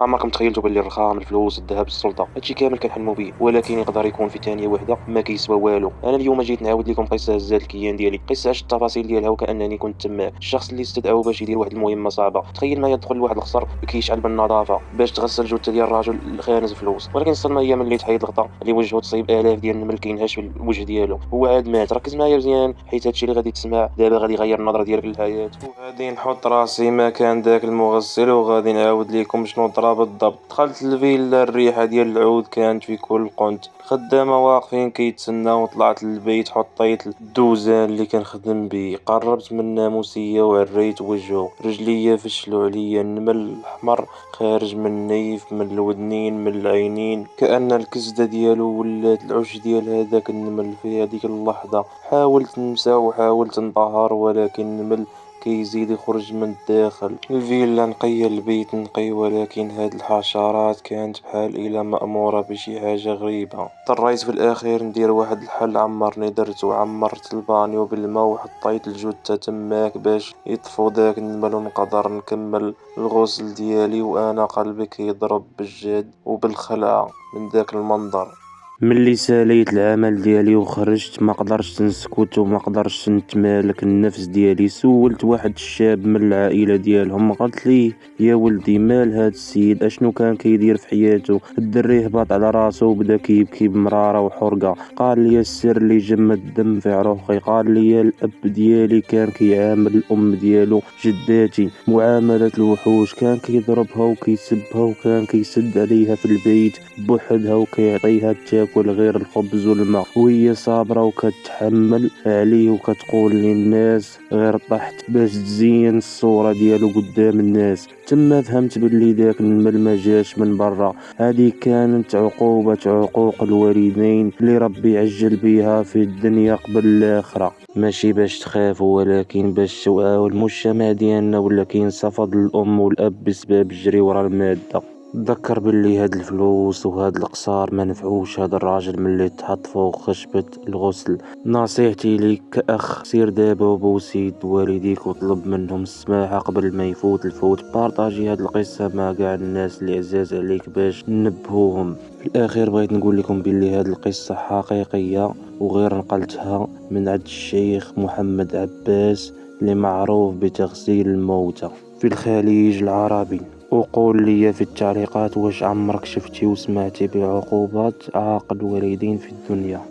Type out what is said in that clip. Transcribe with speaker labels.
Speaker 1: عمركم تخيلتوا باللي الرخام، الفلوس، الذهب، السلطه، هادشي كامل كنحلموا به، ولكن يقدر يكون في ثانيه واحده ما كيسوى والو. انا اليوم جيت نعاود لكم قصه هزات الكيان ديالي، قصه عشت التفاصيل ديالها وكانني كنت تماك، الشخص اللي استدعوه باش يدير واحد المهمه صعبه. تخيل معايا تدخل لواحد القصر كيشعل بالنظافه باش تغسل جثه ديال راجل خانز فلوس، ولكن الصدمه هي ملي تحيد الغطاء اللي وجهه تصيب الاف ديال النمل كينهش في الوجه ديالو. هو عاد مات. ركز معايا مزيان حيت هادشي اللي غادي تسمع دابا غادي يغير النظره ديالك للحياه. وغادي نحط راسي مكان داك المغسل وغادي نعاود لكم شنو طرا بالضبط. دخلت الفيلا، الريحه ديال العود كانت في كل قنت، الخدامه واقفين كيتسناو. طلعت للبيت، حطيت الدوزان اللي كنخدم بيه، قربت من الناموسيه وعريت وجهه. رجليا فشلوا عليا، النمل الاحمر خارج من النيف، من الودنين، من العينين، كأن الكزدة ديالو ولات العش ديال هذاك النمل. في هذيك اللحظة حاولت نمسح وحاولت نطهر، ولكن النمل كيزيد يخرج من الداخل. الفيلا نقية، البيت نقي، ولكن هاد الحشرات كانت بحال إلا مأمورة بشي حاجة غريبة. اضطريت في الأخير ندير واحد الحل. عمرني درت وعمرت البانيو بالماء وحطيت الجثة تماك باش يطفو داك النمل ونقدر نكمل الغسل ديالي وأنا قلبي كيضرب بالجد وبالخلعة من داك المنظر. ملي ساليت العمل ديالي وخرجت ما قدرتش نسكت وما قدرتش نتمالك النفس ديالي. سولت واحد الشاب من العائلة ديالهم، قلت ليه يا ولدي مال هاد السيد، اشنو كان كيدير في حياته؟ الدري هبط على راسه وبدا كيبكي بمرارة وحرقة. قال لي السر اللي جمد الدم في عروقي. قال لي الاب ديالي كان كيعامل الام ديالو جداتي معاملة الوحوش، كان كيضربها وكيسبها وكان كيسد عليها في البيت بوحدها وكيعطيها تاكل غير الخبز والماء، وهي صابرة وكتحمل عليه وكتقول للناس غير طحت باش تزين الصورة ديالو قدام الناس. تما فهمت باللي داك النمل ما جاش من برا، هذه كانت عقوبة عقوق الوالدين اللي ربي عجل بيها في الدنيا قبل الآخرة. ماشي باش تخافوا ولكن باش توعاو. المجتمع ديالنا ولا كينصفض الأم والأب بسبب الجري ورا المادة. تذكر باللي هاد الفلوس وهاد القصار ما نفعوش هاد الراجل ملي تحط فوق خشبة الغسل. نصيحتي ليك كأخ، سير دابا وبوس يد والديك وطلب منهم السماحة قبل ما يفوت الفوت. بارطاجي هاد القصة مع قاع الناس اللي عزاز عليك باش ننبهوهم. في الأخير بغيت نقول لكم باللي هاد القصة حقيقية وغير نقلتها من عند الشيخ محمد عباس اللي معروف بتغسيل الموتى في الخليج العربي. وقول لي في التعليقات واش عمرك شفتي وسمعتي بعقوبات عاق الوالدين في الدنيا.